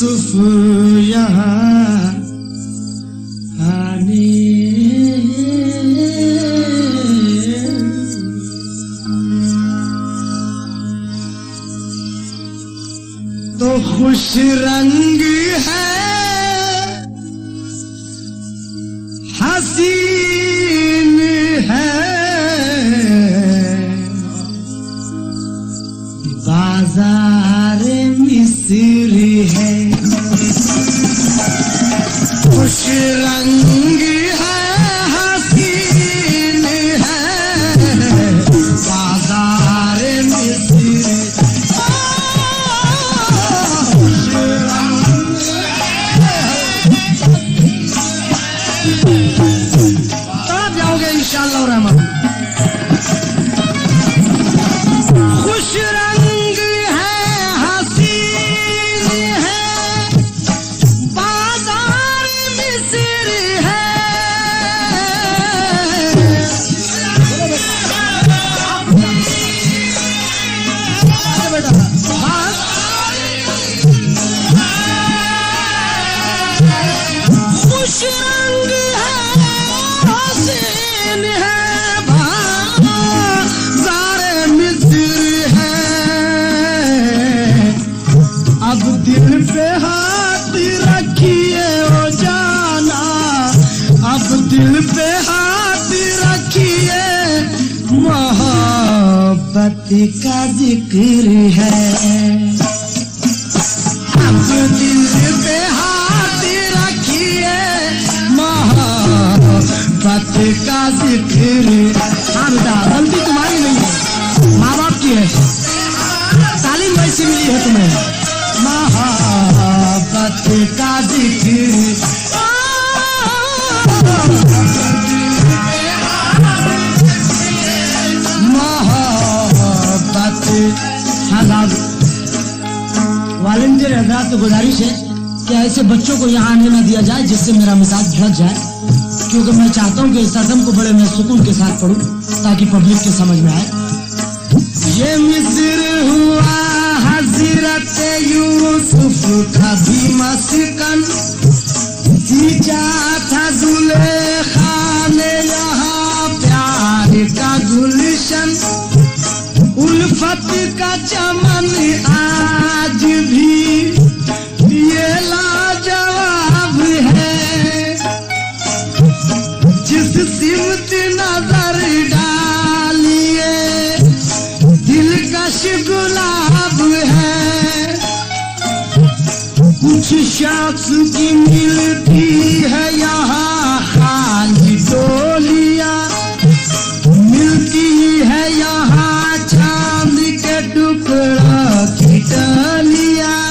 यूसुफ यहाँ आने तो खुश रंग है, हसीन है, बाजार मिस्र है। खुश रंग है, हसीन है, बाजार मिस्र। आप जाओगे इंशाअल्लाह रहमान। खुश रंग है, हसीन है, बाजार मिस्र है। खुश रंग है, हसीन है, बाजार मिस्र है। अब दिल पे हाथ रखिए ओ जाना, अब दिल पे हाथ रखिए, मोहब्बत का जिक्र है। अब दिल पे हाथ रखिए, मोहब्बत का जिक्र। हाँ बेटा, गलती तुम्हारी नहीं है, माँ बाप की है, तालीम वैसी मिली है तुम्हें। मोहब्बत का जिक्र, मोहब्बत। हाँ साहब, वालिंदर हजरात को गुजारिश है कि ऐसे बच्चों को यहाँ आने न दिया जाए जिससे मेरा मिजाज ढल जाए, क्योंकि मैं चाहता हूँ कि इस अज़म को बड़े मैं सुकून के साथ पढूं ताकि पब्लिक के समझ में आए। ये मिस्र हुआ हजरत यूसुफ का भी मस्कन, जीजा था जुलेखा ने यहाँ प्यार का गुलशन। उल्फत का चमन आज भी ये लाजवाब है, जिस सिमत नजर डालिए दिलकश गुलाब है। कुछ शख्स की मिलती है यहाँ खाली टोलियाँ, मिलती है यहाँ चांद के टुकड़ा की डालियाँ।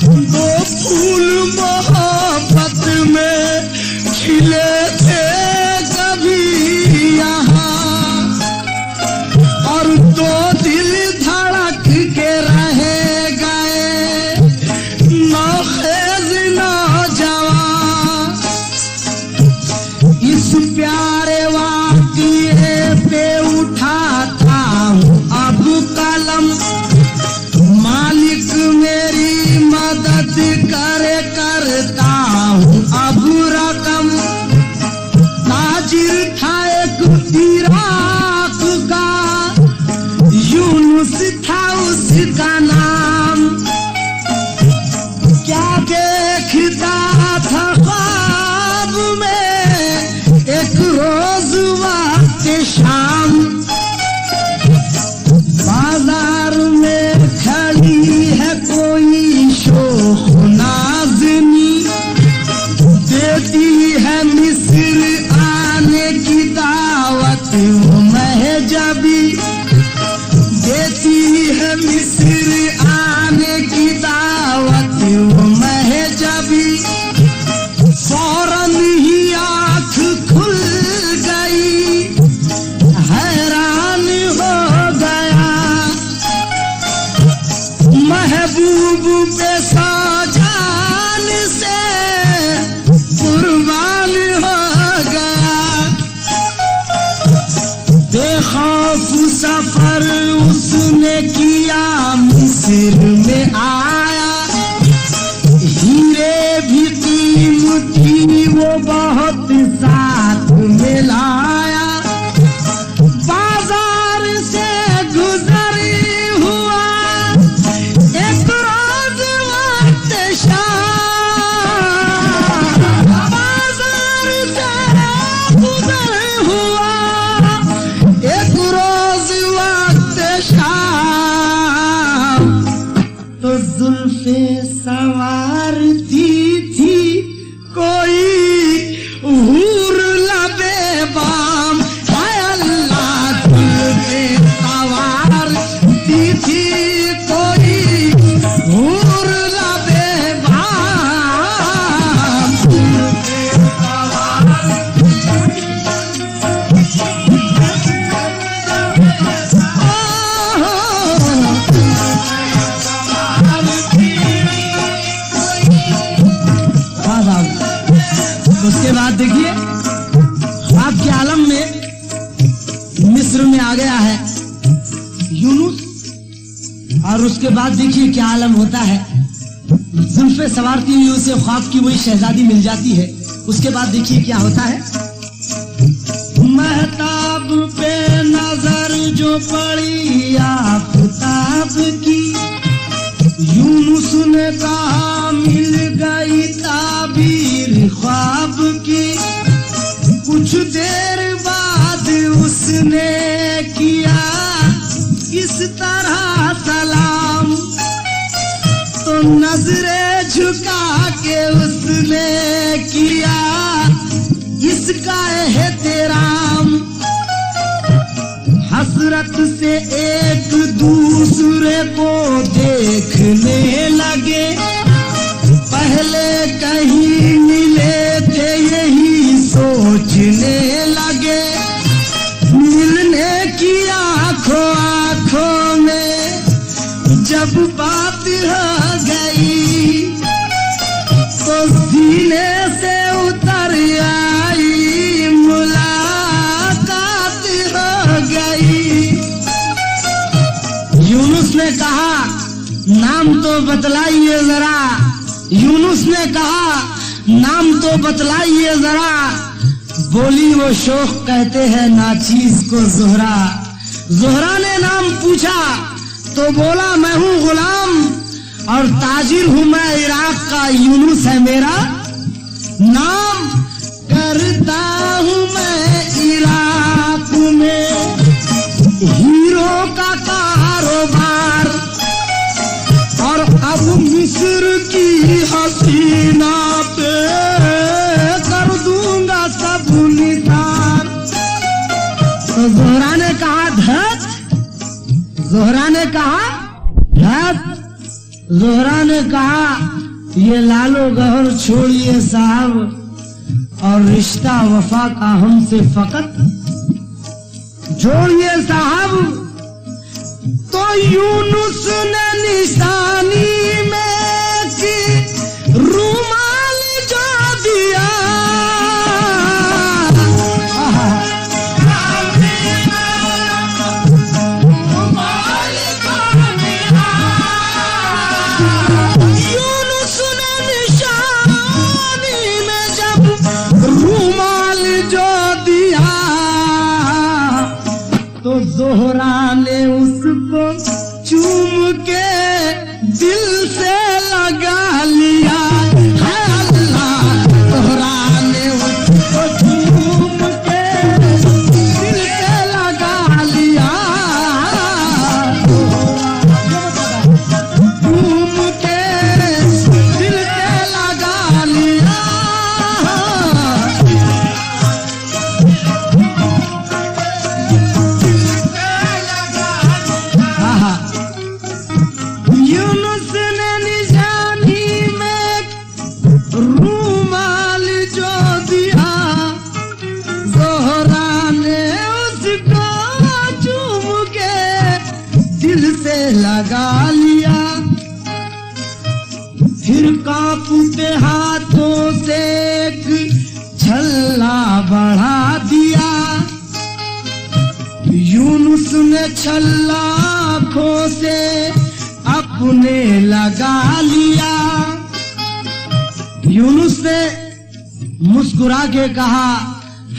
दो फूल मोहब्बत में खिले थे कभी यहाँ, और दो दिल धड़क के रहे गए नौखेज नौजवान। इस प्यारे वाक़िए पे उठाता हूँ अब कलम, मालिक मेरी मदद करे, करता हूँ अब रकम। ताजिर था एक इराक का, यूनुस था उसका नाम। क्या देखता था ख्वाब में एक रोज वक्त शाम, बाजार में खड़ी है कोई शोख नाज़नी, देती है मिस्र आने की दावत वो महजबी, देती है मिस्र आने की दावत वो महजबी। फौरन ही आँख खुल गई, हैरान हो गया, महबूब पे साजान से कुर्बान हो गया। बेखौफ सफर उसने किया, मिस्र में आया, जुल्फे संवारती थी कोई हूर लबे बाम, हाय अल्लाह जुल्फे संवारती थी कोई हूर लबे बाम, जुल्फे उसके बाद देखिए ख्वाब के आलम में मिस्र में आ गया है यूनुस, और उसके बाद देखिए क्या आलम होता है। जुल्फे सवारती हुई उसे ख्वाब की वही शहजादी मिल जाती है। उसके बाद देखिए क्या होता है। महताब पे नजर जो पड़ी आफताब की, यूनुस ने कहा मिल गई ताबीर ख्वाब की। कुछ देर बाद उसने किया इस तरह सलाम, तो नजरे झुका के उसने किया इसका एहतराम। हसरत से एक दूसरे को देखने लगे, पहले कहीं मिले थे यही सोचने लगे। मिलने की आंखों आंखों में जब बात हो गई, तो सीने से उतर आई मुलाकात हो गई। यूनुस ने कहा नाम तो बतलाइए जरा, यूनुस ने कहा नाम तो बतलाइए जरा। बोली वो शोख कहते हैं नाचीज को जोहरा। जोहरा ने नाम पूछा तो बोला मैं हूँ गुलाम, और ताजिर हूँ मैं इराक का, यूनुस है मेरा नाम। करता हूँ मैं इराक में हीरो का कारोबार, और अब मिस्र की हसीना पे कर दूंगा सब निसार। तो जोहरा ने कहा धत, जोहरा ने कहा धत, जोहरा ने कहा ये लालो गहर छोड़िए साहब, और रिश्ता वफा का हमसे फकत जोड़िए साहब। तो यूनुस ने निशानी में की रुमाल जो दिया, यूनुस ने निशानी में जब रुमाल जो दिया, तो जोहरा ने उसको चूम के दिल से लगा लिया। है अल्लाह जोहरा ने उसको चूम के दिल से लगा लिया, चूम के दिल से लगा लिया। यूनुस ने निशानी में रुमाल जो दिया, जोहरा ने उसको चूम के दिल से लगा लिया। फिर कांपते हाथों से एक छल्ला बढ़ा दिया, यूनुस ने छल्ला आंखों से अपने लगा लिया। यूनुस ने मुस्कुरा के कहा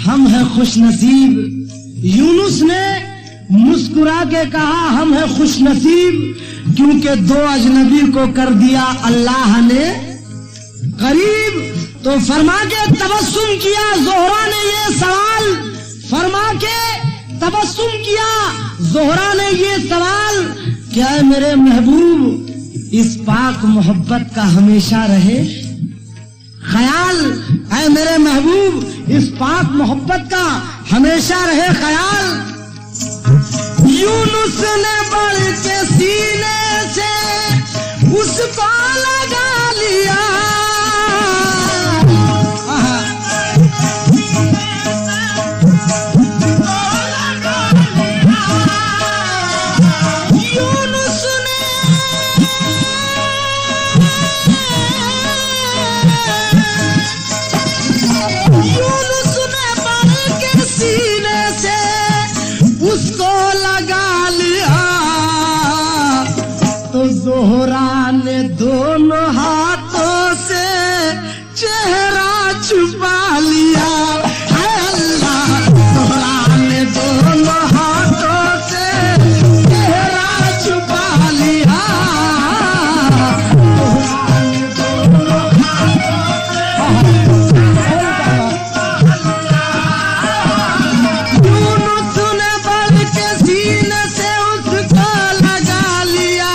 हम हैं खुश नसीब। यूनुस ने मुस्कुरा के कहा हम हैं खुश नसीब, क्योंकि दो अजनबी को कर दिया अल्लाह ने करीब। तो फरमा के तबस्सुम किया जोहरा ने ये सवाल, फरमा के तबस्सुम किया जोहरा ने ये सवाल, क्या मेरे महबूब इस पाक मोहब्बत का हमेशा रहे ख्याल। ऐ मेरे महबूब इस पाक मोहब्बत का हमेशा रहे ख्याल। यूनुस ने बढ़ के सीने से उसको लगा लिया, ज़ोहरा ने दोनों हाथों से चेहरा छुपा लिया। है अल्लाह ज़ोहरा ने दोनों हाथों से चेहरा छुपा लिया। ज़ोहरा ने दोनों यूनुस ने बढ़ के सीने से उसको लगा लिया।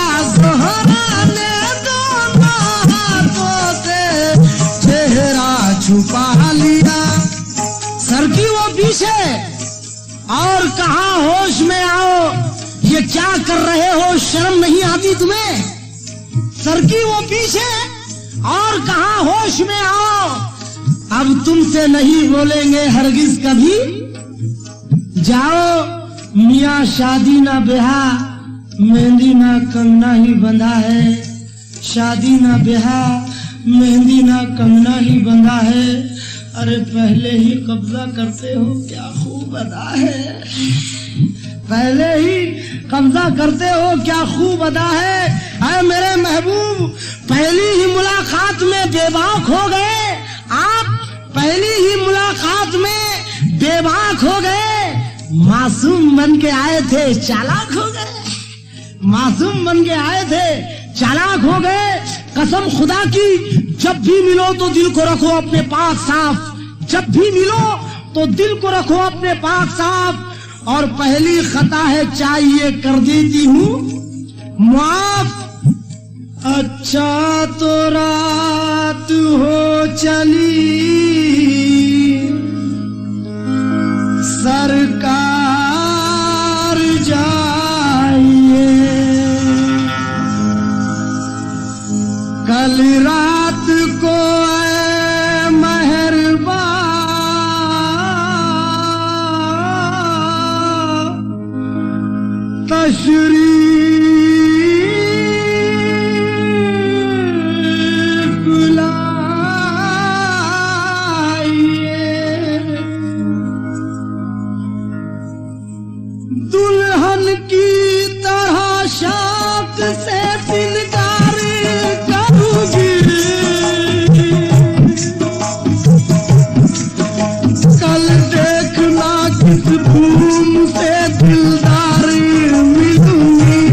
छुपा लिया। सर की वो पीछे और कहा होश में आओ, ये क्या कर रहे हो, शर्म नहीं आती तुम्हें? सर की वो पीछे और कहा होश में आओ, अब तुमसे नहीं बोलेंगे हरगिज कभी। जाओ मियाँ शादी ना ब्याह, मेहंदी ना कंगना ही बंधा है। शादी ना ब्याह मेहंदी ना कंगना ही बंधा है। अरे पहले ही कब्जा करते हो क्या खूब अदा है। पहले ही कब्जा करते हो क्या खूब अदा है। अरे मेरे महबूब पहली ही मुलाकात में बेबाक हो गए आप, पहली ही मुलाकात में बेबाक हो गए। मासूम बन के आए थे चालाक हो गए, मासूम बन के आए थे चालाक हो गए। कसम खुदा की जब भी मिलो तो दिल को रखो अपने पाक साफ, जब भी मिलो तो दिल को रखो अपने पाक साफ। और पहली खता है चाहिए कर देती हूँ माफ। अच्छा तो रात हो चली सरकार जाइए, कल रात को ऐ मेहरबान तशरीफ लाइए। दुल्हन की तरह शौक से इनकार करूंगी, कल देखना किस भूम से दिलदार मिलूंगी।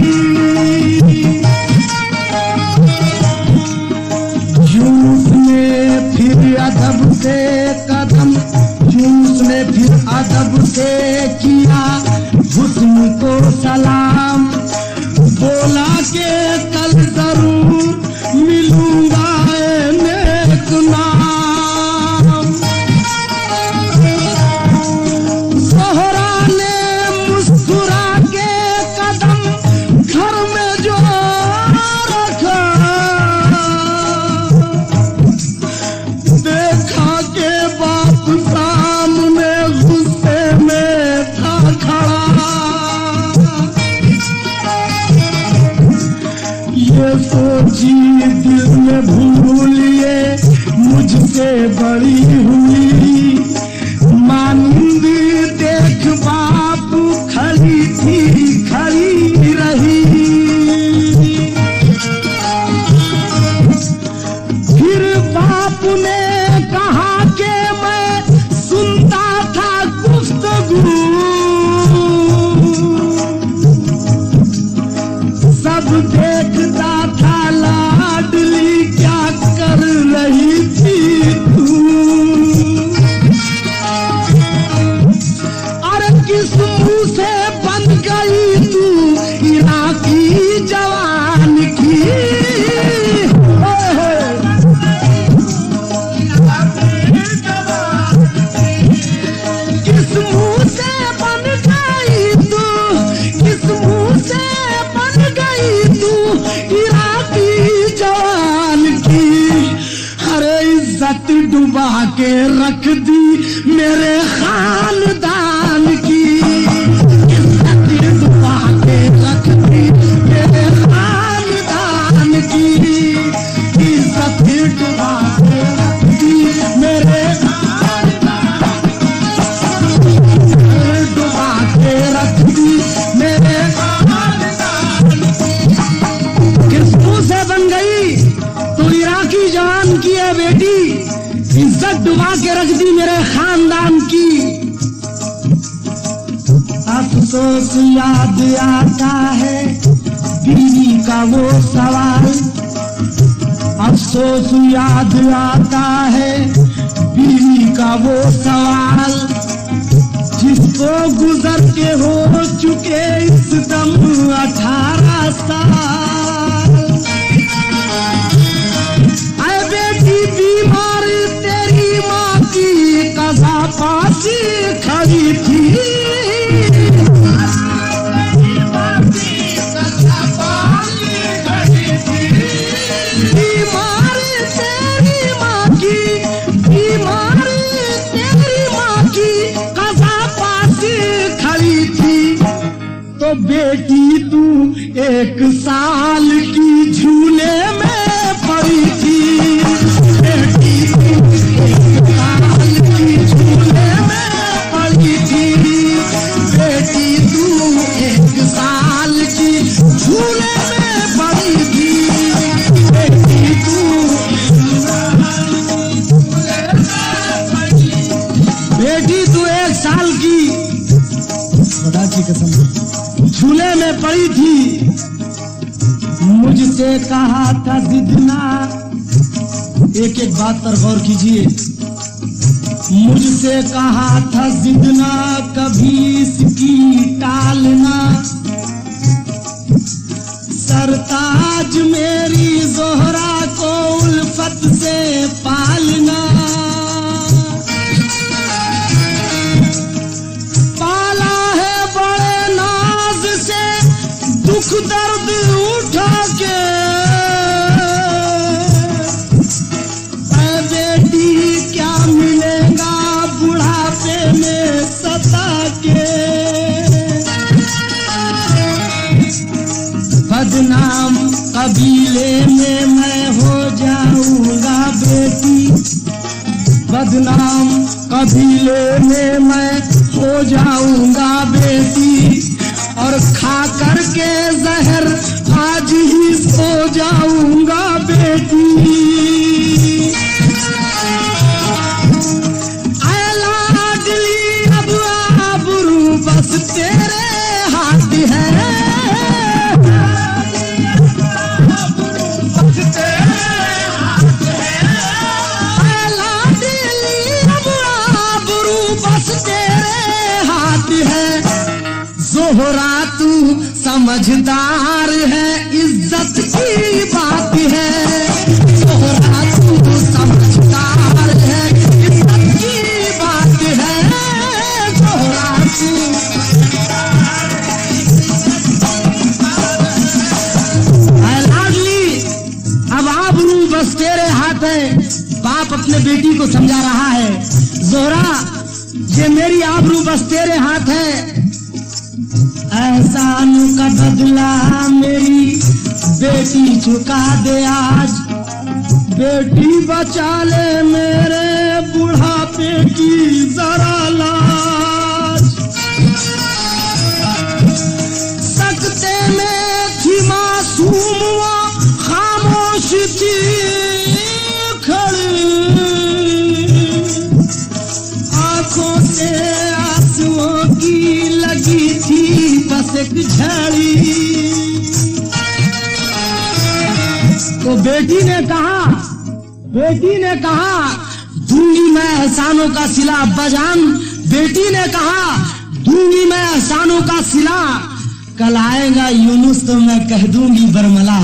यूनुस ने फिर अदब से कदम, यूनुस ने फिर अदब से किया हुस्न को सलाम। बोला के कल जरूर मिलूंगा नेक नाम। ज़ोहरा ने मुस्कुरा के कदम घर में जो रखा, देखा के बाप सामने गुस्से में था खड़ा। ये सोची दिल में भूलिए मुझसे बड़ी हुई, मानिंदी देख बाप खड़ी थी खड़ी रही। फिर बाप ने कहा कि मैं सुनता था गुफ्तगू, सब देखता था लाडली क्या कर रही थी तू। अरे किस मुंह से बन गई तू इराकी जवान की। के रख दी मेरे खानदान की, इज्जत डुबा के रख दी मेरे खानदान की, इज्जत डुबा के रख दी मेरे खानदान की, डुबा के रख दी मेरे खानदान की। किस मुंह से बन गई तो इराकी जवान की है बेटी, इज्जत डुबा के रख दी मेरे खानदान की। अफसोस याद आता है बीवी का वो सवाल, अफसोस याद आता है बीवी का वो सवाल, जिसको गुजर के हो चुके इस दम 18 साल। अरे बेटी बीमार तेरी माँ की कज़ा पासी खड़ी थी, बेटी तू 1 साल की झूले में पड़ी थी, बेटी तू 1 साल की झूले में पड़ी थी, बेटी तू 1 साल की झूले में पड़ी थी, बेटी तू 1 साल की झूले में पड़ी, बेटी तू 1 साल की खुदा की कसम झूले में पड़ी थी। मुझसे कहा था जिदना, एक एक बात पर गौर कीजिए, मुझसे कहा था जिदना कभी इसकी टालना, सरताज मेरी ज़ोहरा को उल्फत से पालना, दुख दर्द उठा के बेटी क्या मिलेगा बुढ़ापे में सता के, बदनाम कबीले में मैं हो जाऊंगा बेटी, बदनाम कबीले में मैं हो जाऊंगा बेटी, और खा करके जहर आज ही सो जाऊंगा बेटी। ऐ लाडली अब आबरू बस तेरे हाथ है, बस तेरे हाथ है, ऐ लाडली अब आबरू बस तेरे हाथ है, ज़ोहरा तू समझदार है इज्जत की बात है, ज़ोहरा तू समझदार है इज्जत की बात है, ज़ोहरा तू। लाडली अब आबरू बस तेरे हाथ है, बाप अपने बेटी को समझा रहा है, ज़ोहरा ये मेरी आबरू बस तेरे हाथ है, एहसान का बदला मेरी बेटी चुका दे आज, बेटी बचा ले मेरे बुढ़ापे की जरा लाज। सकते में थी मासूम खामोश थी खड़ी, आंखों से आंसुओं की लगी थी बस एक झड़ी। तो बेटी ने कहा दूंगी मैं एहसानों का सिला अब्बाजान, बेटी ने कहा दूंगी मैं एहसानों का सिला, कल आएगा यूनुस तो मैं कह दूंगी बरमला।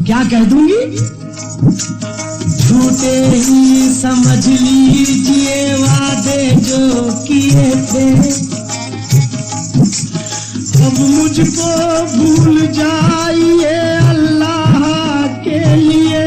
क्या कह दूंगी? झूठे ही समझ लीजिए वादे जो किए थे, अब मुझको भूल जाइए अल्लाह के लिए।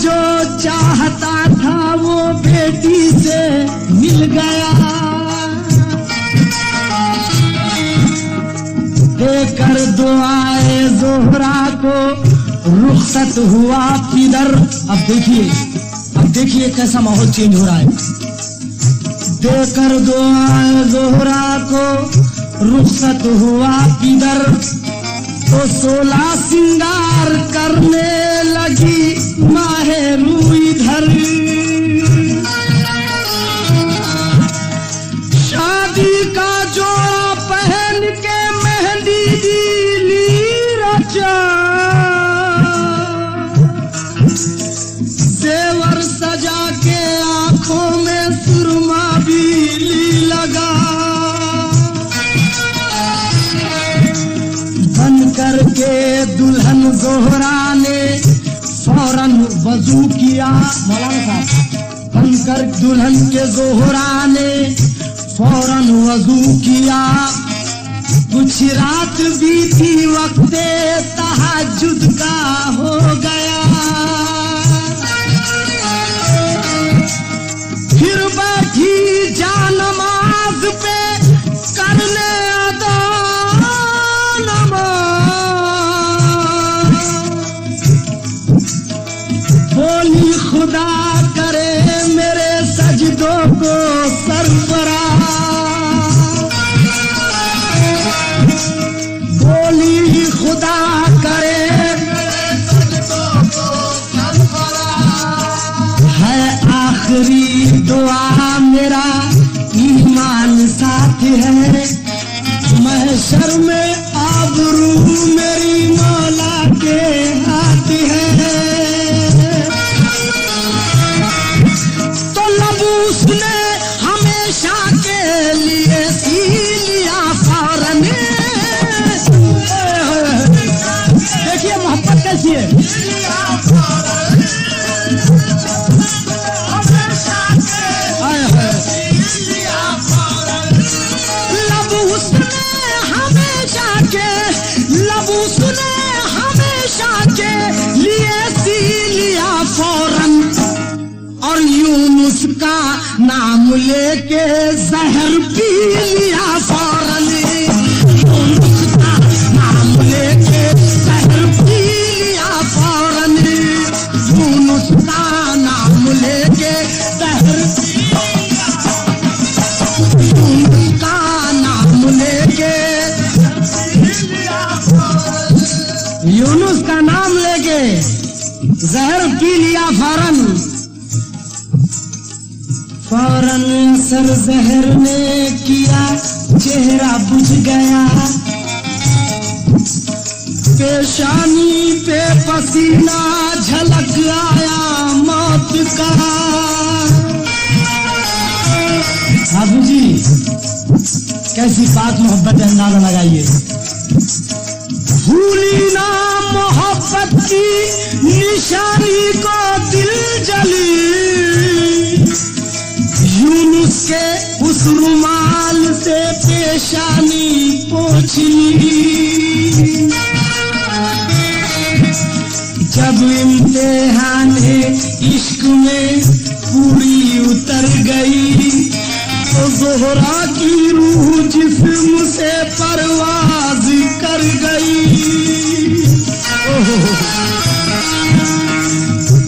जो चाहता था वो बेटी से मिल गया, देकर दुआए ज़ोहरा को रुखसत हुआ पिदर। अब देखिए कैसा माहौल चेंज हो रहा है। देकर दुआए ज़ोहरा को रुखसत हुआ पिदर, तो 16 सिंगार करने लगी माहे रूईधर। शादी का जोड़ा पहन के मेहंदी ली रचा, जेवर सजा के आंखों में सुरमा भी ली लगा। बन करके दुल्हन ज़ोहरा ने फौरन वजू किया। मौलाना साहब, बनकर दुल्हन के ज़ोहरा ने फौरन वजू किया। कुछ रात बीती वक्ते तहज्जुद का हो गया, फिर बैठी जा नमाज पे करने अदा नमाज। बोली खुदा करे मेरे सजदों को सरफराज, बोली खुदा करे मेरे सजदों को सरफराज। है आखिरी दुआ मेरा ईमान साथ है, महशर में आबरू मेरी मौला के हाथ है। तो लब उसने हमेशा के लिए सी लिया फौरन। देखिए मोहब्बत कैसी है। लब उसने हमेशा के लिए सी लिया फौरन, और यूनुस का नाम लेके जहर पी लिया फौरन। यूनुस का नाम लेके जहर पी लिया फौरन। यूनुस का नाम लेके जहर, यूनुस का नाम लेके, यूनुस का नाम लेके जहर पी लिया फौरन। फौरन सर जहर ने किया चेहरा बुझ गया, पेशानी पे पसीना झलक आया मौत का। बाबू जी कैसी बात मोहब्बत है, अंदाजा लगाइए। भूली ना मोहब्बत की निशानी को दिल जली, यूनुस के उस रुमाल से पेशानी पोंछ ली। जब इम्तिहाने इश्क में पूरी उतर गई, तो ज़ोहरा की रूह जिस्म से परवाज कर गई।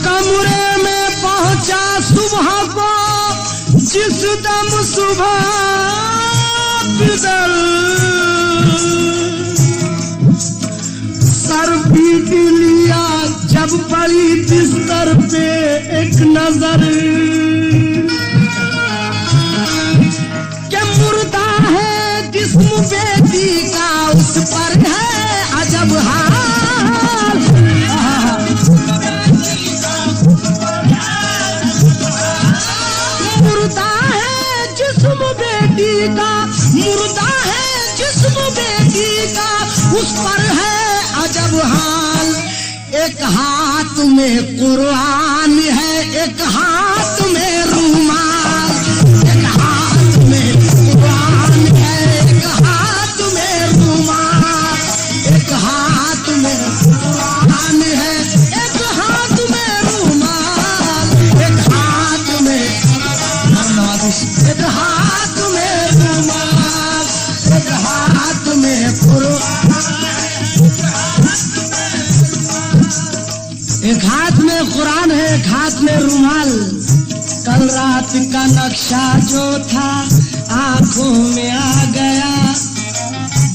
कमरे में पहुंचा सुबह को जिस दम सुबह बिदर, सर पीट लिया जब पड़ी बिस्तर पे एक नजर, मुर्दा है जिस्म बेटी का उस पर है अजब हाल। मुर्दा है जिस्म बेटी का, मुर्दा है जिस्म बेटी का उस पर है अजब हाल। एक हाथ में कुरान है, एक हाथ में रुमाल, एक हाथ में कुरान है, एक हाथ में रुमाल, एक हाथ में कुरान है, एक हाथ में रुमाल। एक हाथ में रुमाल, कल रात का नक्शा जो था आंखों में आ गया।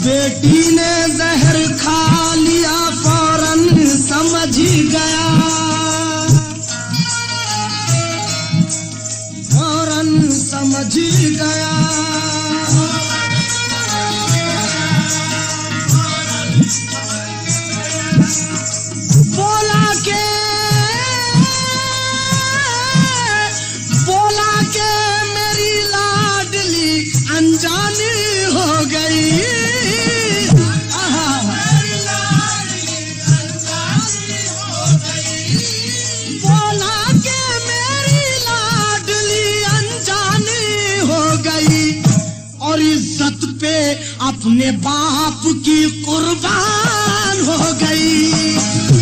बेटी ने जहर खा लिया, फौरन समझ गया, फौरन समझ गया। बोला के मेरी लाडली अनजानी हो गई। बोला के मेरी लाडली अनजानी हो गई और इज्जत पे अपने बाप की कुर्बान हो गई।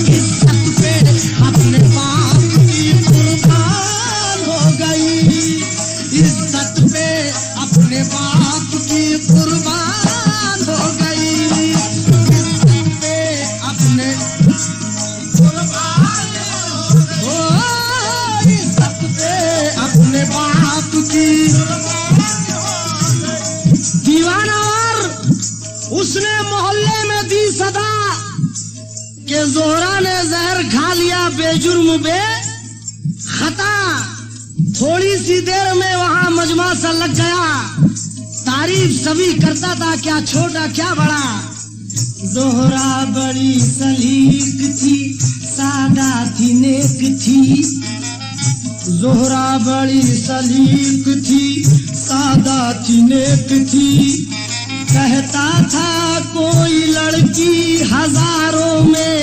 इज्जत पे अपने बाप की कुर्बान हो गई। इज्जत पे अपने बाप की कुर्बान हो गई। इज्जत पे अपने कुर्बान हो, इज्जत पे अपने बाप की। दीवाना और उसने मोहल्ले में दी सदा कि जोहरा ने जहर खा लिया बेजुर्म बे खता। थोड़ी सी देर में वहां मजमा सा लग गया। तारीफ सभी करता था, क्या छोटा क्या बड़ा। जोहरा बड़ी सलीक थी, सादा थी, नेक थी। जोहरा बड़ी सलीक थी, सादा थी, नेक थी। कहता था कोई लड़की हजारों में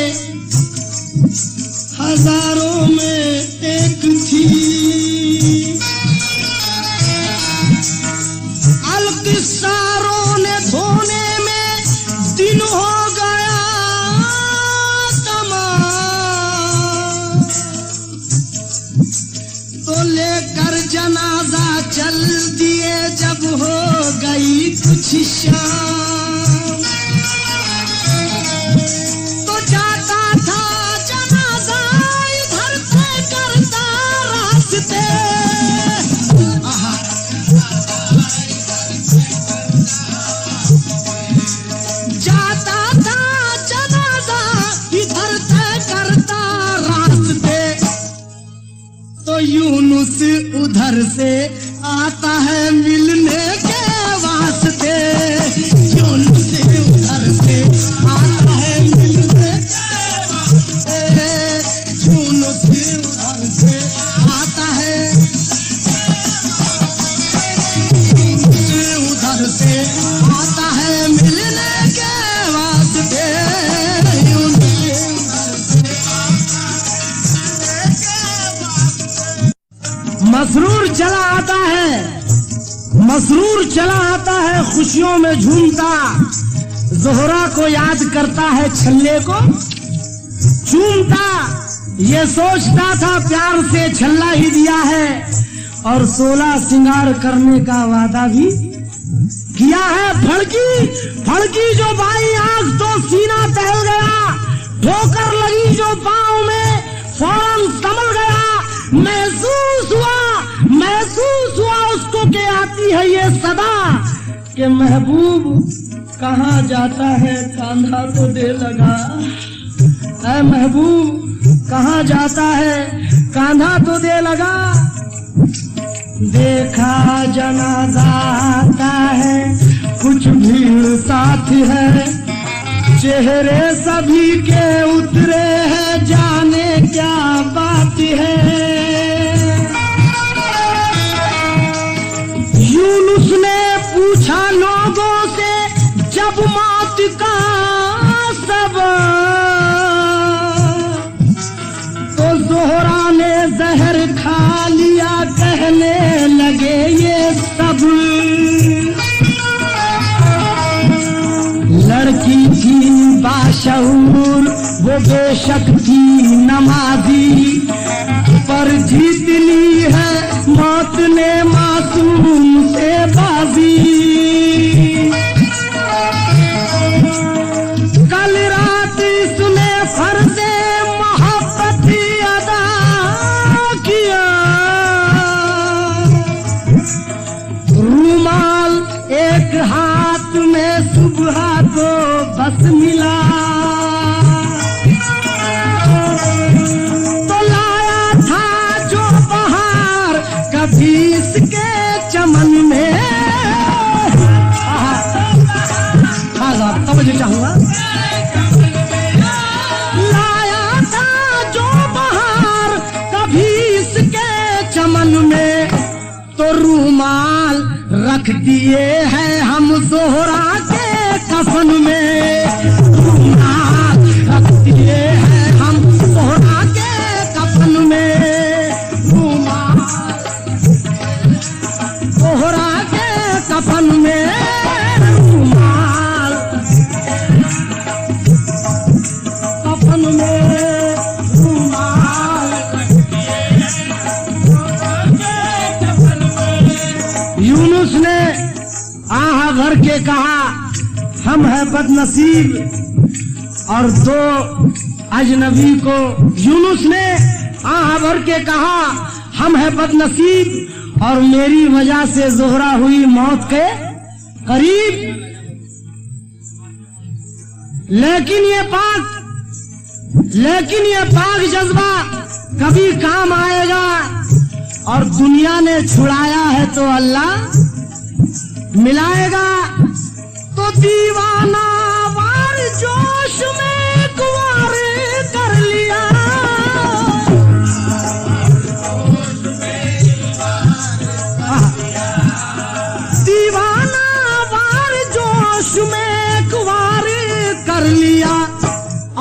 एक थी। अलकिस्सारों ने धोने में दिन हो गया तमाम। तो लेकर जनाजा चल दिए जब हो गई कुछ शाम। तो जाता था जनाजा इधर से करता रास्ते। जाता था जनाजा इधर से करता रास्ते। तो यूनुस उधर से आता है मिलने के वास्ते। यूनुस उधर से आता है मिलने के वास्ते। यूनुस उधर से आता है, यूनुस उधर से आता है मिलने के वास्ते। मसरूर चला आता है, मसरूर चला आता है खुशियों में झूमता। जोहरा को याद करता है, छल्ले को चूमता। ये सोचता था प्यार से छल्ला ही दिया है और 16 सिंगार करने का वादा भी किया है। फड़की जो बाई आंख तो सीना टहल गया। ठोकर लगी जो पांव में फौरन संभल गया। महसूस हुआ उसको के आती है ये सदा कि महबूब कहाँ जाता है कांधा तो दे लगा। ऐ महबूब कहाँ जाता है कांधा तो दे लगा। देखा जनाजा आता है, कुछ भीड़ साथ है। चेहरे सभी के उतरे हैं, जाने क्या बात है। यूनुस ने पूछा लोगों से जब मौत का सबब, तो जोहरा ने जहर खा लिया, कहने लगे ये सब। लड़की थी बाशऊर, वो बेशक थी नमाजी, पर जीत ली है मौत ने मासूम से बाजी। कल रात इसने फर्ज़े मोहब्बत अदा वापस मिला तो लाया था जो बहार कभी इसके चमन में। तवज्जो चाहूंगा। लाया था जो बहार कभी इसके चमन में तो रूमाल रख दिए हैं हम ज़ोहरा के कफन में। रूमाल रख दिए हैं हम ज़ोहरा के कफन में। रूमाल ज़ोहरा के कफन में। रूमाल कफन में। रूमाल यूनुस ने आह भर के कहा हम है बदनसीब और दो अजनबी को। यूनुस ने आह भर के कहा हम है बदनसीब और मेरी वजह से ज़ोहरा हुई मौत के करीब। लेकिन ये पाक जज्बा कभी काम आएगा और दुनिया ने छुड़ाया है तो अल्लाह मिलाएगा। तो दीवाना वार जोश में कुंवार कर लिया। दीवाना वार जोश में कुंवार कर लिया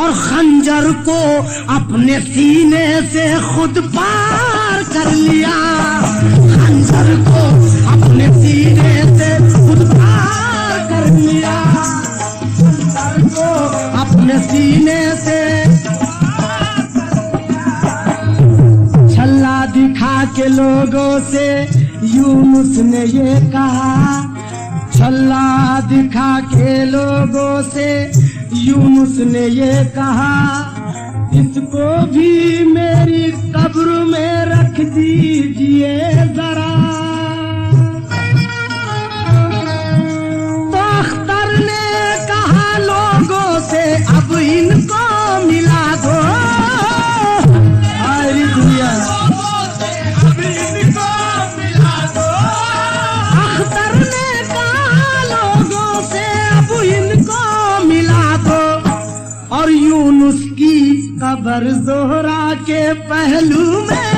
और खंजर को अपने सीने से खुद पार कर लिया। खंजर को अपने सीने से खुद पार कर लिया। खंजर को अपने सीने से छल्ला दिखा के लोगों से यूनुस ने ये कहा। छल्ला दिखा के लोगों से यूनुस ने ये कहा इसको भी मेरी कब्र में रख दीजिए जरा। तो अख्तर ने कहा लोगों से अब इनको मिला दो। सारी दुनिया अब इनको मिला दो। अख्तर ने कहा लोगों से अब इनको मिला दो और यूनुस की कब्र ज़ोहरा के पहलू में